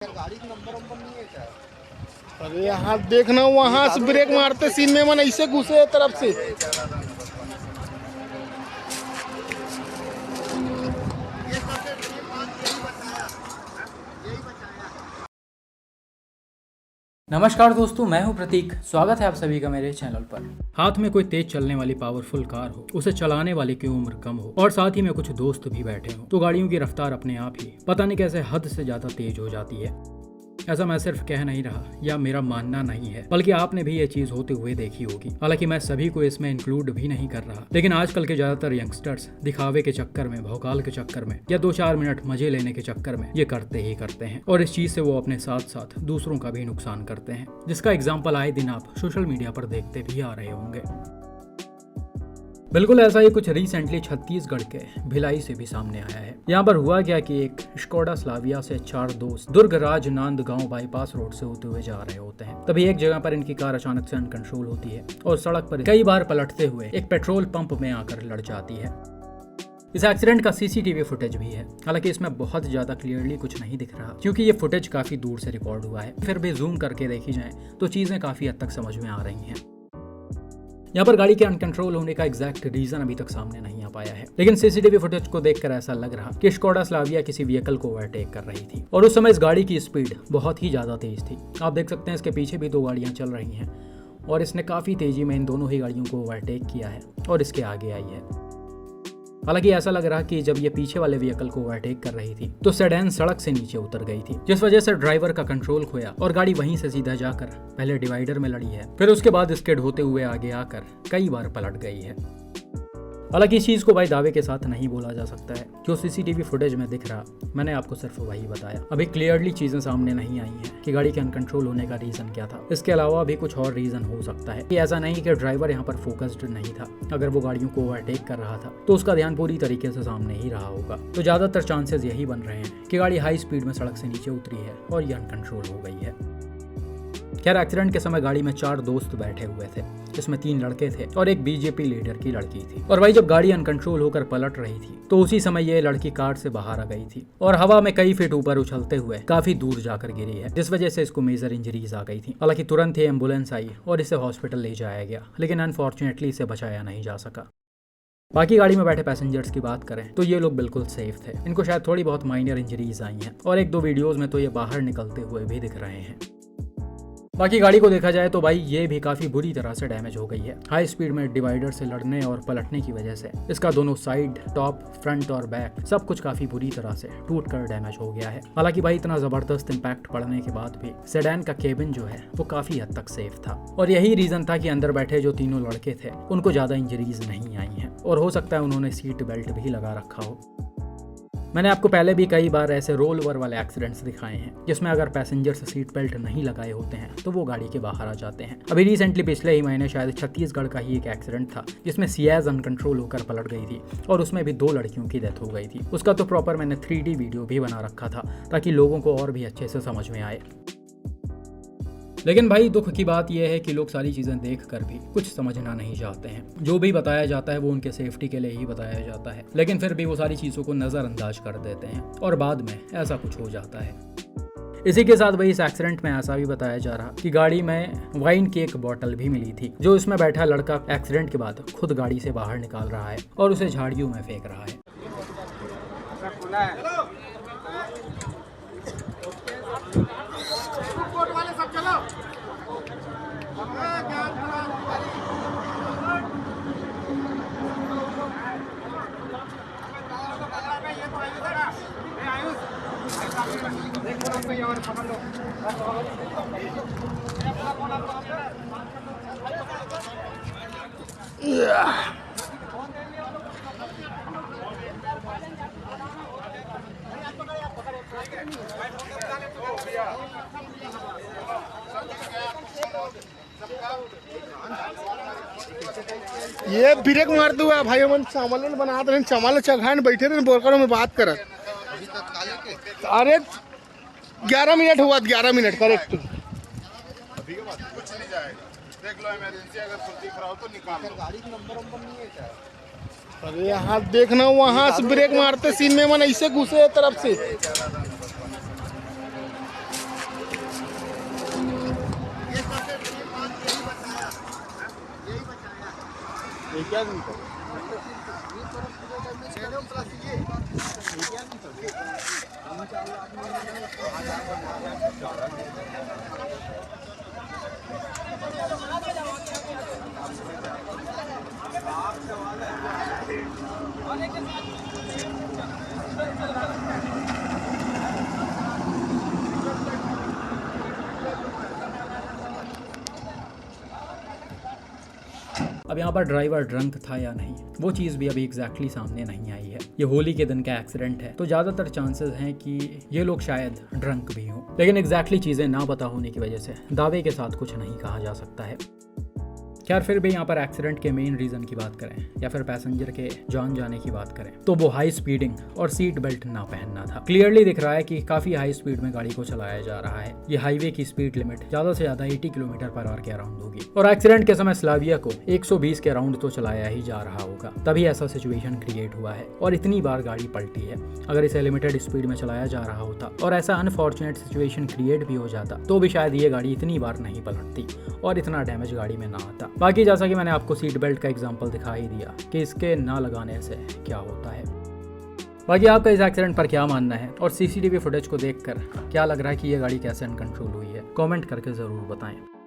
गाड़ी का नंबर वंबर नहीं है क्या? अरे यहाँ देखना, वहाँ से ब्रेक मारते सीन में मन ऐसे घुसे तरफ से। नमस्कार दोस्तों, मैं हूं प्रतीक। स्वागत है आप सभी का मेरे चैनल पर। हाथ में कोई तेज चलने वाली पावरफुल कार हो, उसे चलाने वाले की उम्र कम हो और साथ ही में कुछ दोस्त भी बैठे हों, तो गाड़ियों की रफ्तार अपने आप ही पता नहीं कैसे हद से ज्यादा तेज हो जाती है। ऐसा मैं सिर्फ कह नहीं रहा या मेरा मानना नहीं है, बल्कि आपने भी ये चीज होते हुए देखी होगी। हालांकि मैं सभी को इसमें इंक्लूड भी नहीं कर रहा, लेकिन आजकल के ज्यादातर यंगस्टर्स दिखावे के चक्कर में, भौकाल के चक्कर में या 2-4 मिनट मजे लेने के चक्कर में ये करते ही करते हैं, और इस चीज से वो अपने साथ साथ दूसरों का भी नुकसान करते हैं, जिसका एग्जाम्पल आए दिन आप सोशल मीडिया पर देखते भी आ रहे होंगे। बिल्कुल ऐसा ही कुछ रिसेंटली छत्तीसगढ़ के भिलाई से भी सामने आया है। यहाँ पर हुआ क्या कि एक स्कोडा स्लाविया से 4 दोस्त दुर्ग राजनांदगांव बाईपास रोड से होते हुए जा रहे होते हैं। तभी एक जगह पर इनकी कार अचानक से अनकंट्रोल होती है और सड़क पर कई बार पलटते हुए एक पेट्रोल पंप में आकर लड़ जाती है। इस एक्सीडेंट का सीसीटीवी फुटेज भी है, हालांकि इसमें बहुत ज्यादा क्लियरली कुछ नहीं दिख रहा, क्योंकि ये फुटेज काफी दूर से रिकॉर्ड हुआ है। फिर भी जूम करके देखी जाए तो चीजें काफी हद तक समझ में आ रही हैं। यहाँ पर गाड़ी के अनकंट्रोल होने का एग्जैक्ट रीजन अभी तक सामने नहीं आ पाया है, लेकिन सीसीटीवी फुटेज को देखकर ऐसा लग रहा कि स्कोडा स्लाविया किसी व्हीकल को ओवरटेक कर रही थी, और उस समय इस गाड़ी की स्पीड बहुत ही ज्यादा तेज थी। आप देख सकते हैं इसके पीछे भी 2 गाड़ियां चल रही हैं, और इसने काफी तेजी में इन दोनों ही गाड़ियों को ओवरटेक किया है और इसके आगे आई है। हालांकि ऐसा लग रहा कि जब ये पीछे वाले व्हीकल को ओवरटेक कर रही थी तो सेडान सड़क से नीचे उतर गई थी, जिस वजह से ड्राइवर का कंट्रोल खोया और गाड़ी वहीं से सीधा जाकर पहले डिवाइडर में लड़ी है, फिर उसके बाद स्किड होते हुए आगे आकर कई बार पलट गई है। हालांकि इस चीज को भाई दावे के साथ नहीं बोला जा सकता है। जो सीसीटीवी फुटेज में दिख रहा, मैंने आपको सिर्फ वही बताया। अभी क्लियरली चीजें सामने नहीं आई हैं कि गाड़ी के अनकंट्रोल होने का रीजन क्या था। इसके अलावा भी कुछ और रीजन हो सकता है कि ऐसा नहीं कि ड्राइवर यहाँ पर फोकस्ड नहीं था। अगर वो गाड़ियों को ओवरटेक कर रहा था तो उसका ध्यान पूरी तरीके से सामने ही रहा होगा। तो ज्यादातर चांसेस यही बन रहे हैं कि गाड़ी हाई स्पीड में सड़क से नीचे उतरी है और ये अनकंट्रोल हो गई है। खैर, एक्सीडेंट के समय गाड़ी में 4 दोस्त बैठे हुए थे, जिसमें 3 लड़के थे और एक बीजेपी लीडर की लड़की थी। और भाई जब गाड़ी अनकंट्रोल होकर पलट रही थी तो उसी समय ये लड़की कार से बाहर आ गई थी और हवा में कई फीट ऊपर उछलते हुए काफी दूर जाकर गिरी है, जिस वजह से इसको मेजर इंजरीज आ गई थी। हालांकि तुरंत ही एम्बुलेंस आई और इसे हॉस्पिटल ले जाया गया, लेकिन अनफॉर्चुनेटली इसे बचाया नहीं जा सका। बाकी गाड़ी में बैठे पैसेंजर्स की बात करें तो ये लोग बिल्कुल सेफ थे। इनको शायद थोड़ी बहुत माइनर इंजरीज आई हैं और 1-2 वीडियोज में तो ये बाहर निकलते हुए भी दिख रहे हैं। बाकी गाड़ी को देखा जाए तो भाई ये भी काफी बुरी तरह से डैमेज हो गई है। हाई स्पीड में डिवाइडर से लड़ने और पलटने की वजह से इसका दोनों साइड, टॉप, फ्रंट और बैक सब कुछ काफी बुरी तरह से टूटकर डैमेज हो गया है। हालांकि भाई इतना जबरदस्त इम्पैक्ट पड़ने के बाद भी सेडान का केबिन जो है वो काफी हद तक सेफ था, और यही रीजन था कि अंदर बैठे जो 3 लड़के थे उनको ज्यादा इंजरीज नहीं आई हैं, और हो सकता है उन्होंने सीट बेल्ट भी लगा रखा हो। मैंने आपको पहले भी कई बार ऐसे रोल ओवर वाले एक्सीडेंट्स दिखाए हैं, जिसमें अगर पैसेंजर्स सीट बेल्ट नहीं लगाए होते हैं तो वो गाड़ी के बाहर आ जाते हैं। अभी रिसेंटली पिछले ही महीने शायद छत्तीसगढ़ का ही एक एक्सीडेंट था, जिसमें सियाज अनकंट्रोल होकर पलट गई थी और उसमें भी 2 लड़कियों की डेथ हो गई थी। उसका तो प्रॉपर मैंने 3D वीडियो भी बना रखा था ताकि लोगों को और भी अच्छे से समझ में आए। लेकिन भाई दुख की बात यह है कि लोग सारी चीज़ें देख कर भी कुछ समझना नहीं चाहते हैं। जो भी बताया जाता है वो उनके सेफ्टी के लिए ही बताया जाता है, लेकिन फिर भी वो सारी चीज़ों को नज़रअंदाज कर देते हैं और बाद में ऐसा कुछ हो जाता है। इसी के साथ भाई इस एक्सीडेंट में ऐसा भी बताया जा रहा कि गाड़ी में वाइन की एक बॉटल भी मिली थी, जो इसमें बैठा लड़का एक्सीडेंट के बाद खुद गाड़ी से बाहर निकाल रहा है और उसे झाड़ियों में फेंक रहा है। ये ब्रेक मार दो भाई, मन चावल बना दे, चावल चघान बैठे रहे बोरकरों में बात करत। अरे 11 मिनट हुआ, 11 मिनट करेक्ट। अभी के बाद कुछ नहीं जाएगा, देख लो इमरजेंसी अगर कुछ दिख रहा हो तो निकाल लो। गाड़ी का नंबर वंबर नहीं है क्या? अरे यहाँ देखना, वहाँ से ब्रेक मारते सीन में मन ऐसे घुसे तरफ से। अब यहाँ पर ड्राइवर ड्रंक था या नहीं, वो चीज़ भी अभी एग्जैक्टली सामने नहीं आई है। ये होली के दिन का एक्सीडेंट है, तो ज़्यादातर चांसेस हैं कि ये लोग शायद ड्रंक भी हों, लेकिन एग्जैक्टली चीज़ें ना पता होने की वजह से दावे के साथ कुछ नहीं कहा जा सकता है। खैर, फिर भी यहाँ पर एक्सीडेंट के मेन रीज़न की बात करें या फिर पैसेंजर के जान जाने की बात करें, तो वो हाई स्पीडिंग और सीट बेल्ट ना पहनना था। क्लियरली दिख रहा है कि काफ़ी हाई स्पीड में गाड़ी को चलाया जा रहा है। ये हाईवे की स्पीड लिमिट ज़्यादा से ज़्यादा 80 किलोमीटर पर आवर के अराउंड होगी, और एक्सीडेंट के समय स्लाविया को 120 के अराउंड तो चलाया ही जा रहा होगा, तभी ऐसा सिचुएशन क्रिएट हुआ है और इतनी बार गाड़ी पलटी है। अगर इसे लिमिटेड स्पीड में चलाया जा रहा होता और ऐसा अनफॉर्चुनेट सिचुएशन क्रिएट भी हो जाता, तो भी शायद ये गाड़ी इतनी बार नहीं पलटती और इतना डैमेज गाड़ी में ना आता। बाकी जैसा कि मैंने आपको सीट बेल्ट का एग्जांपल दिखा ही दिया कि इसके ना लगाने से क्या होता है। बाकी आपका इस एक्सीडेंट पर क्या मानना है और सीसीटीवी फुटेज को देखकर क्या लग रहा है कि ये गाड़ी कैसे अनकंट्रोल हुई है, कमेंट करके ज़रूर बताएं।